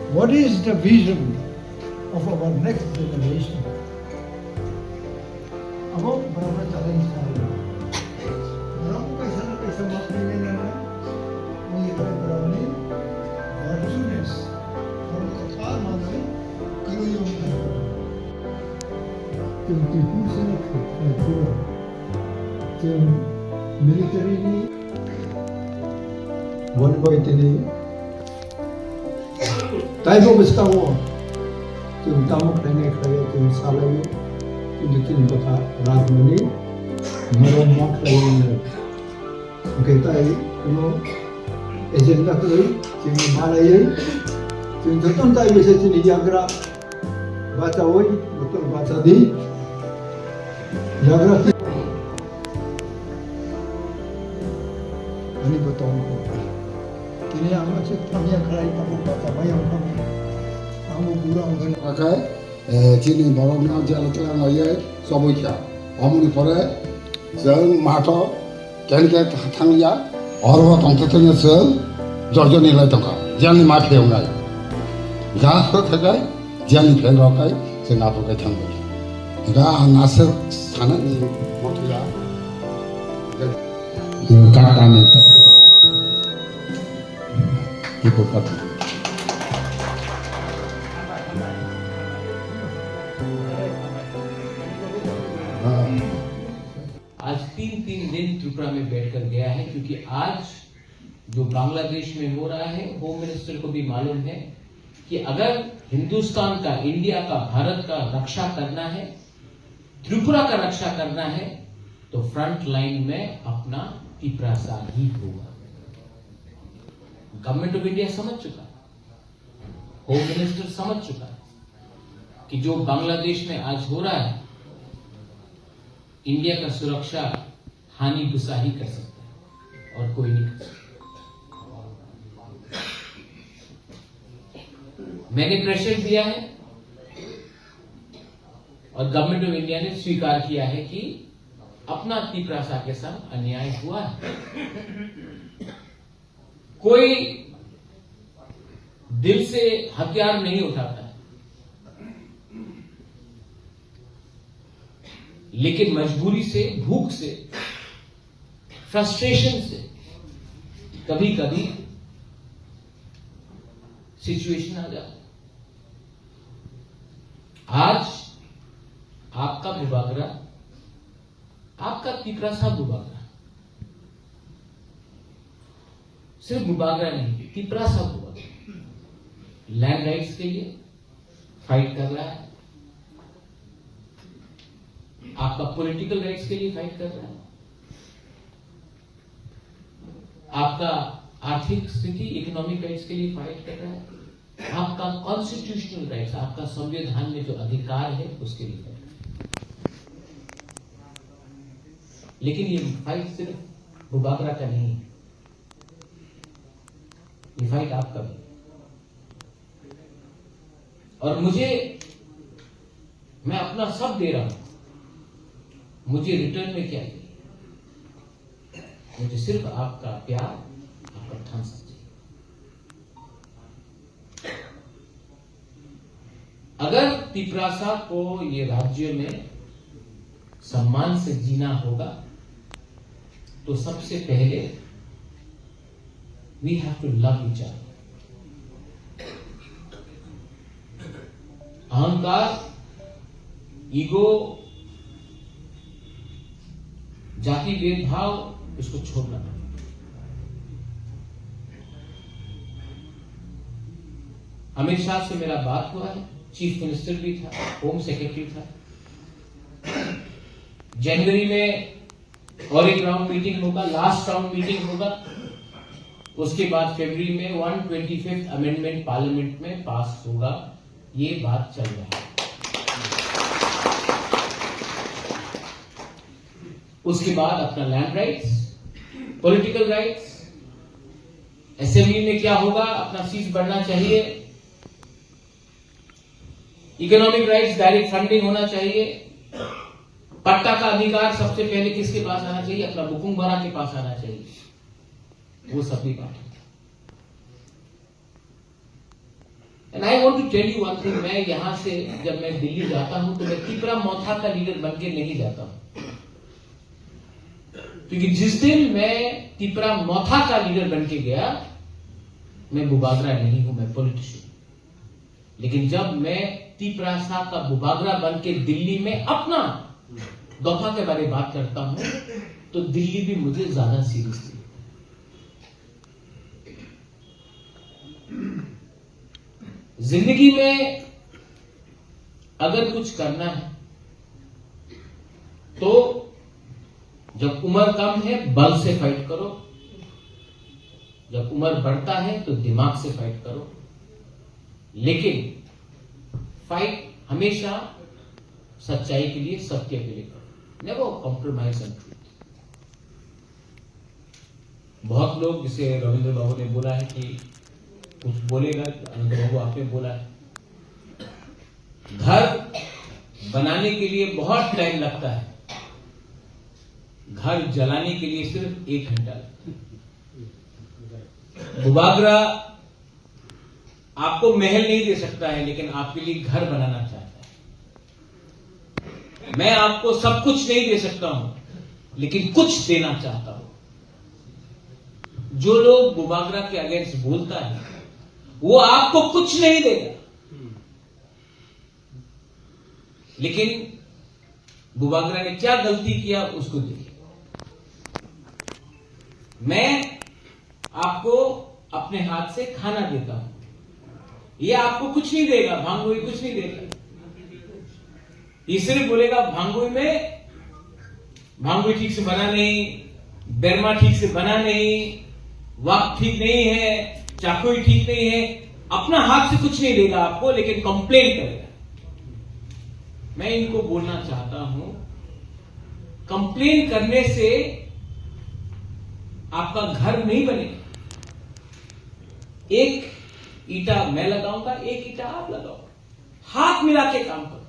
What is the vision of our next generation? Abo berapa challenge saya? Berapa kaisa maknanya nana? Mengikat berani, virtuous, orang kekal mana? Kalau yang tipu sana kerja, military ni, one boy ini. Tayo bersama, kita tamu kene kaya kita salayu, kita bata radmani, malam mak layu. Kita ini, agenda kali, kita malai, kita tuan tayo bisa sini jaga, baca oi, betul baca di, jaga. Ini betul. Ini yang macam kami yang kerana tamu baca bayang kami, tamu burang kan. Okay, sini baru ni jalan jalan aja, semua dia. Amun pore, sel mata, kan kita thangnya, orang orang tentang sel, jauh nilai tengah, jangan mati orang. Jangan terkait, jangan penrokai, senapa kita thangnya. Enggak nasir sana ni motiya, kata ni tu. Ibu kata. आज 3 दिन त्रिपुरा में बैठकर गया है क्योंकि आज जो बांग्लादेश में हो रहा है होम मिनिस्टर को भी मालूम है कि अगर हिंदुस्तान का, इंडिया का, भारत का रक्षा करना है, त्रिपुरा का रक्षा करना है तो फ्रंट लाइन में अपना त्रिपुरा सा ही होगा। गवर्नमेंट ऑफ इंडिया समझ चुका, होम मिनिस्टर समझ चुका कि जो बांग्लादेश में आज हो रहा है इंडिया का सुरक्षा हानि गुस्सा ही कर सकता है और कोई नहीं कर सकता। मैंने प्रेशर दिया है और गवर्नमेंट ऑफ इंडिया ने स्वीकार किया है कि अपना त्रिपुरा के साथ अन्याय हुआ है। कोई दिल से हथियार नहीं उठाता है, लेकिन मजबूरी से, भूख से, फ्रस्ट्रेशन से कभी कभी सिचुएशन आ जाता है। आज आपका बुबागरा, आपका त्रिपुरा सा बुबागरा, सिर्फ बुबागरा नहीं, त्रिपुरा सा बुबागरा लैंड राइट्स के लिए फाइट कर रहा है, आपका पॉलिटिकल राइट्स के लिए फाइट कर रहा है, आपका आर्थिक स्थिति, इकोनॉमिक राइट्स के लिए फाइट कर रहा है, आपका कॉन्स्टिट्यूशनल राइट्स, आपका संविधान में जो अधिकार है उसके लिए फाइट कर रहा है। लेकिन ये फाइट सिर्फ बुबागरा का नहीं है, ये फाइट आपका भी। और मैं अपना सब दे रहा हूं, मुझे रिटर्न में क्या चाहिए? मुझे सिर्फ आपका प्यार, आपका थम्स चाहिए। अगर त्रिपुरा को ये राज्य में सम्मान से जीना होगा तो सबसे पहले we have to love each other. अहंकार, ईगो, जाति भेदभाव, इसको छोड़ना पड़ेगा। अमित शाह से मेरा बात हुआ है, चीफ मिनिस्टर भी था, होम सेक्रेटरी था। जनवरी में और एक राउंड मीटिंग होगा, लास्ट राउंड मीटिंग होगा, उसके बाद फरवरी में 125th अमेंडमेंट पार्लियामेंट में पास होगा। ये बात चल रहा है। उसके बाद अपना land rights, political rights, assembly में क्या होगा, अपना सीट बढ़ना चाहिए, इकोनॉमिक राइट्स, डायरेक्ट फंडिंग होना चाहिए, पट्टा का अधिकार सबसे पहले किसके पास आना चाहिए? अपना बुकुंबरा के पास आना चाहिए। वो सब भी बात होता। And I want to tell you one thing, मैं यहां से जब मैं दिल्ली जाता हूं तो मैं तिपरा मौथा का लीडर बन के नहीं जाता हूं, क्योंकि जिस दिन मैं तिपरा मौथा का लीडर बन के गया, मैं बुबागरा नहीं हूं, मैं पॉलिटिशियन। लेकिन जब मैं तिपरा साहब का बुबागरा बन के दिल्ली में अपना दफा के बारे में बात करता हूं, तो दिल्ली भी मुझे ज्यादा सीरियस थी। जिंदगी में अगर कुछ करना है तो जब उम्र कम है बल से फाइट करो, जब उम्र बढ़ता है तो दिमाग से फाइट करो, लेकिन फाइट हमेशा सच्चाई के लिए, सत्य के लिए करो। Never compromise on truth. बहुत लोग, जिसे रविंद्र बाबू ने बोला है कि कुछ बोलेगा, रविंद्र बाबू आपने बोला है, घर बनाने के लिए बहुत टाइम लगता है, घर जलाने के लिए सिर्फ 1 घंटा लगता है। बुबागरा आपको महल नहीं दे सकता है, लेकिन आपके लिए घर बनाना चाहता है। मैं आपको सब कुछ नहीं दे सकता हूं, लेकिन कुछ देना चाहता हूं। जो लोग बुबागरा के अगेंस्ट बोलता है, वो आपको कुछ नहीं देगा, लेकिन बुबागरा ने क्या गलती किया उसको देखिए। मैं आपको अपने हाथ से खाना देता हूं, ये आपको कुछ नहीं देगा, भांगोई कुछ नहीं देगा। ये सिर्फ बोलेगा भांगोई ठीक से बना नहीं, बेरमा ठीक से बना नहीं, वक्त ठीक नहीं है, चाकोई ठीक नहीं है। अपना हाथ से कुछ नहीं देगा आपको, लेकिन कंप्लेन करेगा। मैं इनको बोलना चाहता हूं, कंप्लेन करने से आपका घर नहीं बनेगा। एक ईटा मैं लगाऊंगा, एक ईटा आप लगाओ, हाथ मिला के काम करो।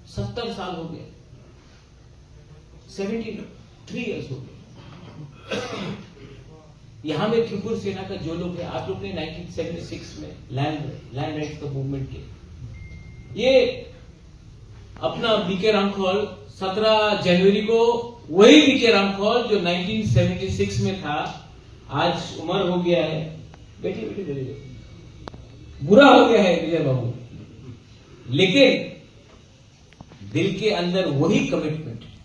70 साल हो गए, 73 इयर्स हो गए। यहां में त्रिपुर सेना का जो लोग हैं, आप लोग ने 1976 में लैंड राइट्स का मूवमेंट किया। ये अपना बीके रामखोल 17 जनवरी को, वही बीके रामखोल जो 1976 में था, आज उम्र हो गया है, बेटी बुरा हो गया है विजय बाबू, लेकिन दिल के अंदर वही कमिटमेंट है।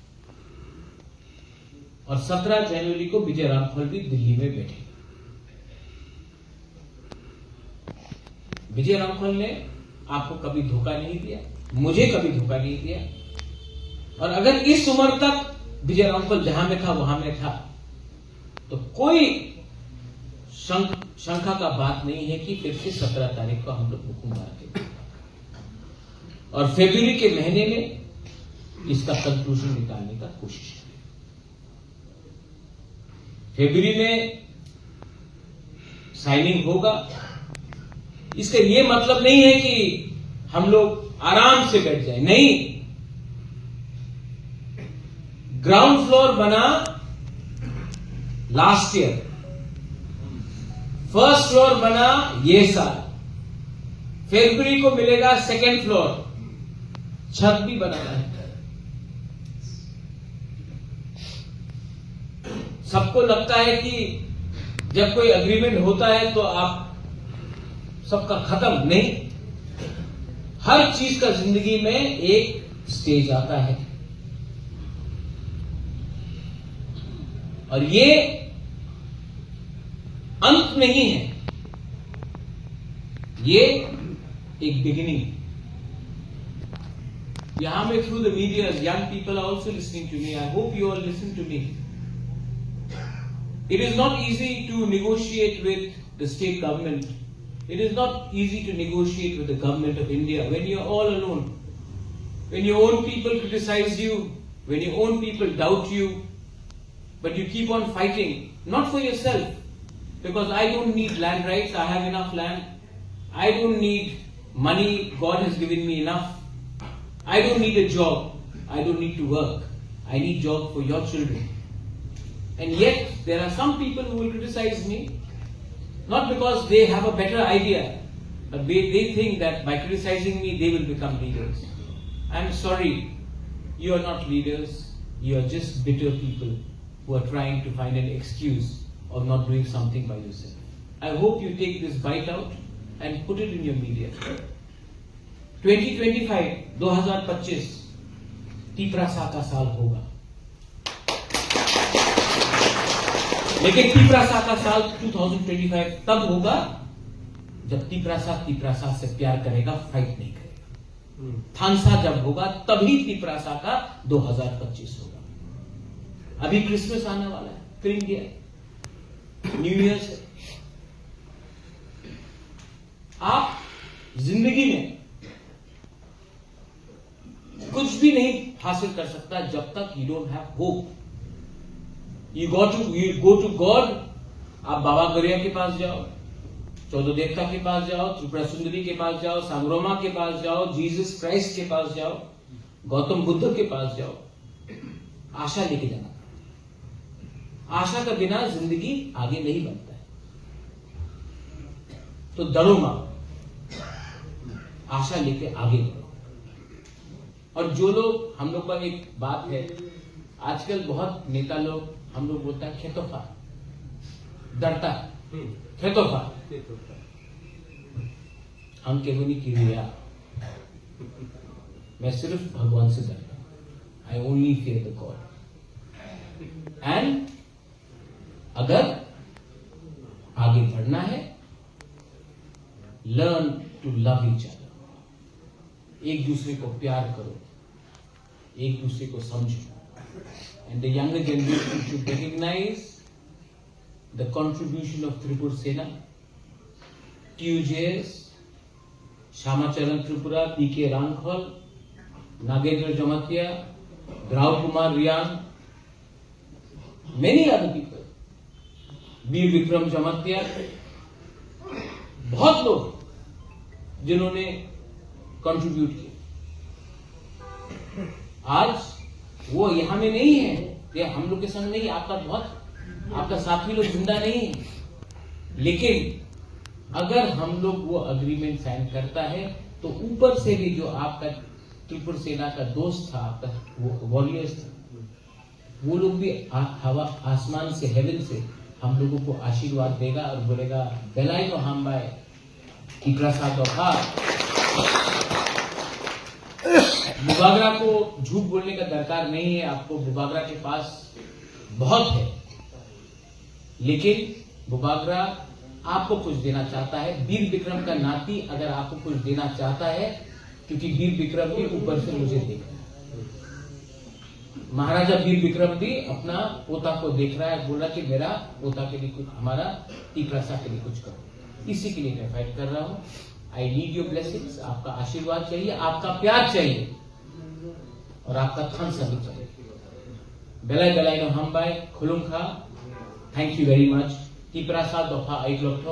और 17 जनवरी को विजय रामखोल भी दिल्ली में बैठे। विजय रामखोल ने आपको कभी धोखा नहीं दिया, मुझे कभी धोखा नहीं दिया। और अगर इस उम्र तक विजय रामखोल जहां में था वहां में था, तो कोई शंका का बात नहीं है कि फिर से 17 तारीख को हम लोग हुकुम मारेंगे। और फरवरी के महीने में इसका कंक्लूजन निकालने का कोशिश करें। फरवरी में साइनिंग होगा। इसका यह मतलब नहीं है कि हम लोग आराम से बैठ जाए, नहीं। ग्राउंड फ्लोर बना लास्ट ईयर, फर्स्ट फ्लोर बना ये साल, फरवरी को मिलेगा सेकेंड फ्लोर, छत भी बनाना है। सबको लगता है कि जब कोई एग्रीमेंट होता है तो आप सबका खत्म, नहीं। हर चीज का जिंदगी में एक स्टेज आता है, और ये अंत नहीं है, ये एक बिगिनिंग। यहां में through the media, young people are also listening to me. I hope you all listen to me. It is not easy to negotiate with the state government. It is not easy to negotiate with the government of India when you are all alone, when your own people criticize you, when your own people doubt you, but you keep on fighting, not for yourself, because I don't need land rights, I have enough land. I don't need money, God has given me enough. I don't need a job. I don't need to work. I need job for your children. And yet, there are some people who will criticize me, not because they have a better idea, but they think that by criticizing me, they will become leaders. I'm sorry, you are not leaders. You are just bitter people who are trying to find an excuse of not doing something by yourself. I hope you take this bite out and put it in your media. 2025, 2025, तीपरासा का साल होगा, लेकिन तीपरासा का साल 2025 तब होगा जब तीपरासा से प्यार करेगा, फाइट नहीं करेगा। थानसा जब होगा तभी तीपरासा का 2025 होगा। अभी क्रिसमस आने वाला है, फिर इंडिया न्यू ईयर है। आप जिंदगी में कुछ भी नहीं हासिल कर सकता जब तक you don't have hope. You go to God. आप बाबा गरिया के पास जाओ, चौदह देवता के पास जाओ, त्रिपुरा सुंदरी के पास जाओ, सांग्रोमा के पास जाओ, जीसस क्राइस्ट के पास जाओ, गौतम बुद्ध के पास जाओ। आशा लेके जाना। आशा का बिना जिंदगी आगे नहीं बढ़ता है। तो डरो मत, आशा लेके आगे बढ़ो। और जो लोग, हम लोग का एक बात है, आजकल बहुत नेता लोग, हम लोग बोलता है खेतोफा, डरता है खेतोफा। हम केवनी की रिया, मैं सिर्फ भगवान से डरता हूं। I only fear the God. And अगर आगे बढ़ना है, learn to love each other. एक दूसरे को प्यार करो, एक दूसरे को समझो। And the younger generation should recognize the contribution of Tripura Sena, TUJS, Shamacharan Tripura, P.K. Rankhol, Nagendra Jamatia, Rao Kumar Riyan, many other people, Veer Vikram Jamatia, बहुत लोग जिन्होंने कंट्रीब्यूट किया। आज वो यहां में नहीं है, ये हम लोग के संग नहीं, आपका साथी लोग जिंदा नहीं है। लेकिन अगर हम लोग वो अग्रीमेंट साइन करता है तो ऊपर से भी जो आपका त्रिपुरा सेना का दोस्त था, आपका वो वॉरियर्स था, वो लोग भी हवा आसमान से, हेवन से हम लोगों को आशीर्वाद देगा और बोलेगा बेलाई तो हम बाय की प्रसाद और बुबागरा को झूठ बोलने का दरकार नहीं है। आपको बुबागरा के पास बहुत है, लेकिन बुबागरा आपको कुछ देना चाहता है। वीर विक्रम का नाती अगर आपको कुछ देना चाहता है, क्योंकि वीर विक्रम भी ऊपर से मुझे देख रहा है। महाराजा वीर विक्रम भी अपना पोता को देख रहा है, बोला कि मेरा पोता के लिए कुछ, हमारा तीपरासा के लिए कुछ करो। इसी के लिए मैं फाइट कर रहा हूं। I need your blessings. आपका आशीर्वाद चाहिए, आपका प्यार चाहिए और आपका थानसा भी चाहिए। बेलाई बेलाई नो हम बाय खुलुम खा। Thank you very much. तीपरासा दोफा 8 लोग